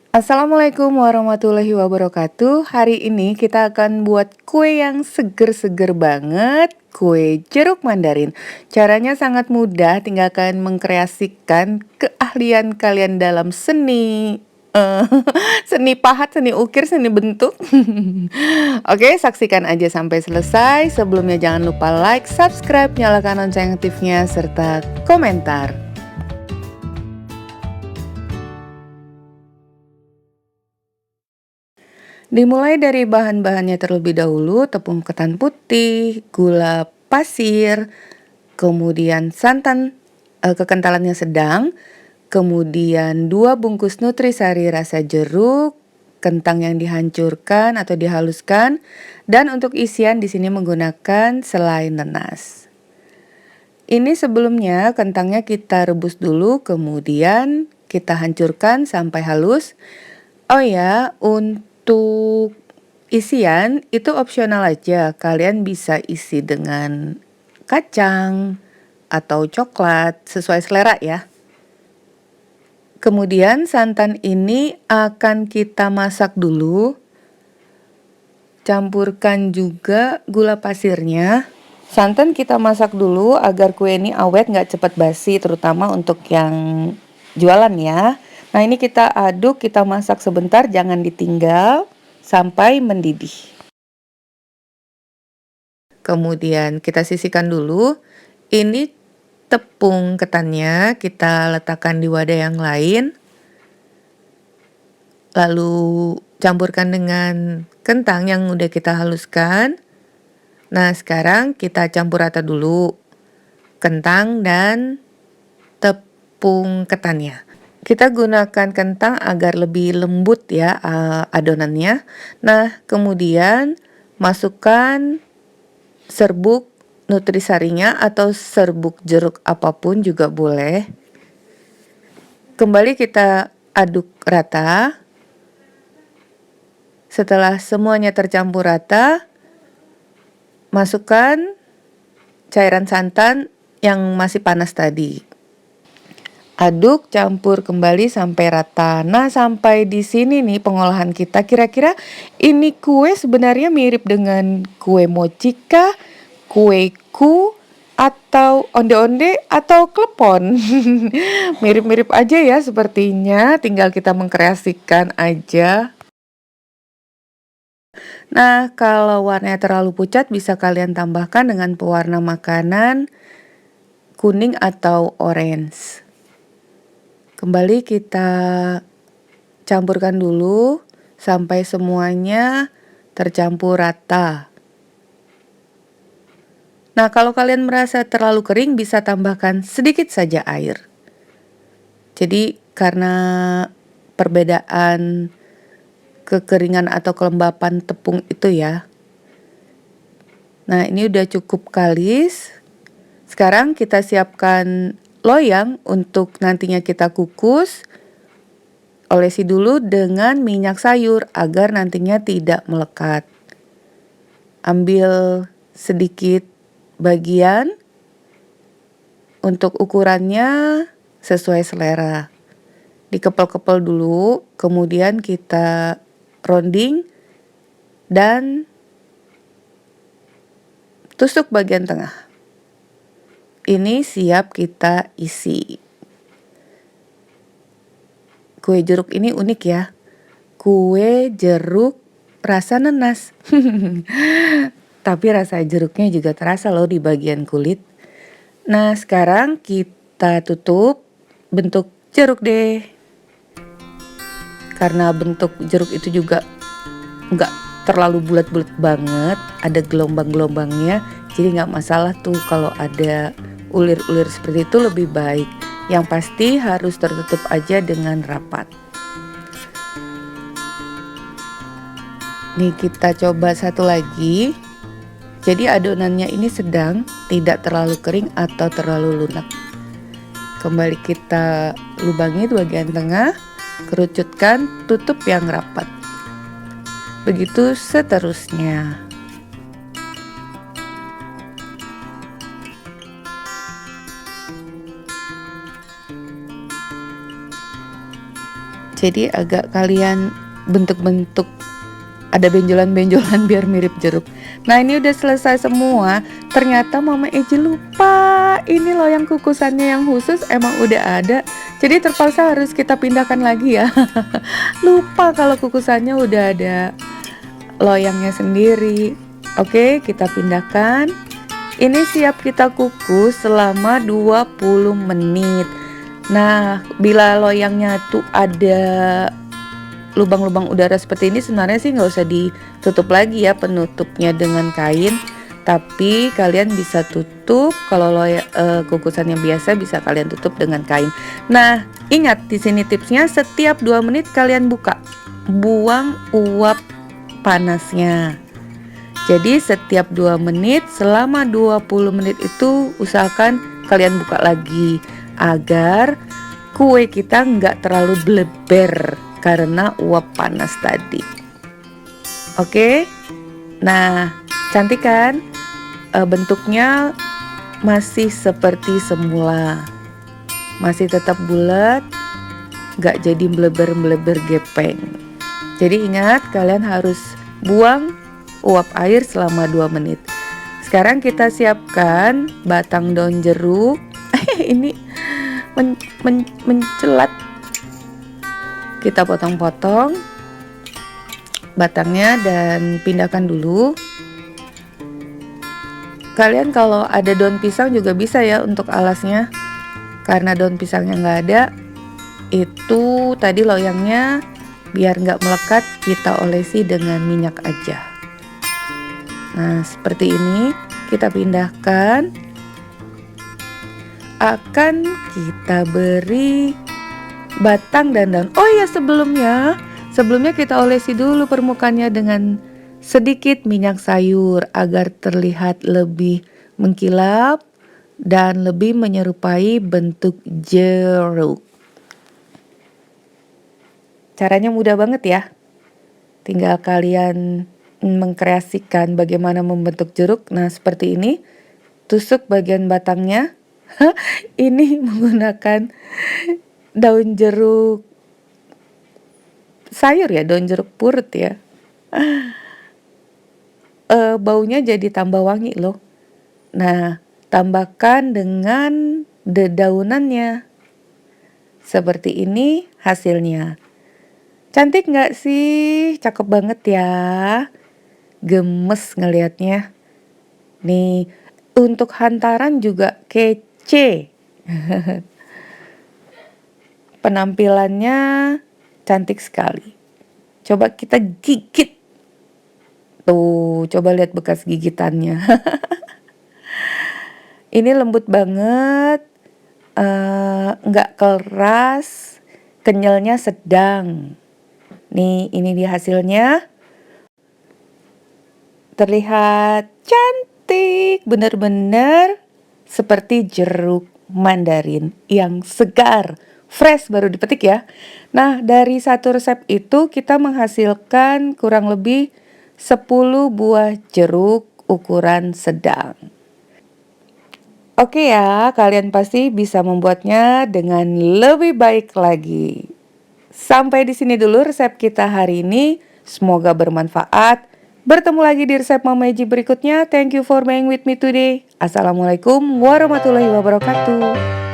Assalamualaikum warahmatullahi wabarakatuh. Hari ini kita akan buat kue yang seger-seger banget, kue jeruk mandarin. Caranya sangat mudah, tinggal kalian mengkreasikan keahlian kalian dalam seni eh, seni pahat, seni ukir, seni bentuk. Oke, saksikan aja sampai selesai. Sebelumnya jangan lupa like, subscribe, nyalakan lonceng aktifnya, serta komentar. Dimulai dari bahan-bahannya terlebih dahulu, tepung ketan putih, gula pasir, kemudian santan kekentalannya sedang, kemudian 2 bungkus nutrisari rasa jeruk, kentang yang dihancurkan atau dihaluskan, dan untuk isian di sini menggunakan selai nanas. Ini sebelumnya kentangnya kita rebus dulu, kemudian kita hancurkan sampai halus. Oh ya, untuk isian itu opsional aja. Kalian bisa isi dengan kacang atau coklat sesuai selera ya. Kemudian santan ini akan kita masak dulu. Campurkan juga gula pasirnya. Santan kita masak dulu agar kue ini awet, nggak cepat basi, terutama untuk yang jualan ya. Nah, ini kita aduk, kita masak sebentar, jangan ditinggal sampai mendidih. Kemudian kita sisihkan dulu. Ini tepung ketannya kita letakkan di wadah yang lain. Lalu campurkan dengan kentang yang udah kita haluskan. Nah, sekarang kita campur rata dulu kentang dan tepung ketannya. Kita gunakan kentang agar lebih lembut ya adonannya. Nah, kemudian masukkan serbuk nutrisarinya atau serbuk jeruk apapun juga boleh. Kembali kita aduk rata. Setelah semuanya tercampur rata, masukkan cairan santan yang masih panas tadi. Aduk, campur kembali sampai rata. Nah, sampai di sini nih pengolahan kita. Kira-kira ini kue sebenarnya mirip dengan kue mochi kah, kue ku, atau onde-onde, atau klepon. Mirip-mirip aja ya sepertinya, tinggal kita mengkreasikan aja. Nah, kalau warnanya terlalu pucat bisa kalian tambahkan dengan pewarna makanan kuning atau orange. Kembali kita campurkan dulu sampai semuanya tercampur rata. Nah, kalau kalian merasa terlalu kering bisa tambahkan sedikit saja air. Jadi karena perbedaan kekeringan atau kelembapan tepung itu ya. Nah, ini udah cukup kalis. Sekarang kita siapkan loyang untuk nantinya kita kukus. Olesi dulu dengan minyak sayur agar nantinya tidak melekat. Ambil sedikit bagian. Untuk ukurannya sesuai selera. Dikepel-kepel dulu, kemudian kita rounding dan tusuk bagian tengah. Ini siap kita isi. Kue jeruk ini unik ya. Kue jeruk rasa nanas. Tapi rasa jeruknya juga terasa loh di bagian kulit. Nah, sekarang kita tutup bentuk jeruk deh. Karena bentuk jeruk itu juga nggak terlalu bulat-bulat banget, ada gelombang-gelombangnya, jadi nggak masalah tuh kalau ada ulir-ulir seperti itu, lebih baik. Yang pasti harus tertutup aja dengan rapat. Nih kita coba satu lagi. Jadi adonannya ini sedang, tidak terlalu kering atau terlalu lunak. Kembali kita lubangi di bagian tengah, kerucutkan, tutup yang rapat. Begitu seterusnya. Jadi agak kalian bentuk-bentuk, ada benjolan-benjolan biar mirip jeruk. Nah ini udah selesai semua. Ternyata Mama Eji lupa, ini loyang kukusannya yang khusus emang udah ada. Jadi terpaksa harus kita pindahkan lagi ya. Lupa kalau kukusannya udah ada loyangnya sendiri. Oke, kita pindahkan. Ini siap kita kukus selama 20 menit. Nah, bila loyangnya tuh ada lubang-lubang udara seperti ini, sebenarnya sih nggak usah ditutup lagi ya penutupnya dengan kain. Tapi kalian bisa tutup, kalau kukusannya biasa bisa kalian tutup dengan kain. Nah, ingat di sini tipsnya, setiap 2 menit kalian buka. Buang uap panasnya. Jadi setiap 2 menit selama 20 menit itu usahakan kalian buka lagi agar kue kita nggak terlalu bleber karena uap panas tadi. Oke, nah cantik kan? Bentuknya masih seperti semula, masih tetap bulat, nggak jadi bleber-bleber gepeng. Jadi ingat, kalian harus buang uap air selama 2 menit. Sekarang kita siapkan batang daun jeruk. Ini mencelat. Kita potong-potong batangnya dan pindahkan dulu. Kalian kalau ada daun pisang juga bisa ya untuk alasnya. Karena daun pisangnya nggak ada, itu tadi loyangnya biar nggak melekat, kita olesi dengan minyak aja. Nah seperti ini kita pindahkan. Akan kita beri batang dan daun. Oh iya, sebelumnya kita olesi dulu permukaannya dengan sedikit minyak sayur agar terlihat lebih mengkilap dan lebih menyerupai bentuk jeruk. Caranya mudah banget ya. Tinggal kalian mengkreasikan bagaimana membentuk jeruk. Nah seperti ini. Tusuk bagian batangnya. Ini menggunakan daun jeruk sayur ya, daun jeruk purut ya. Baunya jadi tambah wangi loh. Nah, tambahkan dengan dedaunannya. Seperti ini hasilnya. Cantik nggak sih? Cakep banget ya. Gemes ngelihatnya. Nih, untuk hantaran juga kece. Penampilannya cantik sekali. Coba kita gigit. Tuh, coba lihat bekas gigitannya. Ini lembut banget. Nggak keras. Kenyalnya sedang. Nih, ini dia hasilnya. Terlihat cantik. Bener-bener seperti jeruk mandarin yang segar, fresh, baru dipetik ya. Nah, dari satu resep itu kita menghasilkan kurang lebih 10 buah jeruk ukuran sedang. Oke ya, kalian pasti bisa membuatnya dengan lebih baik lagi. Sampai di sini dulu resep kita hari ini. Semoga bermanfaat. Bertemu lagi di resep Mama Eji berikutnya. Thank you for being with me today. Assalamualaikum warahmatullahi wabarakatuh.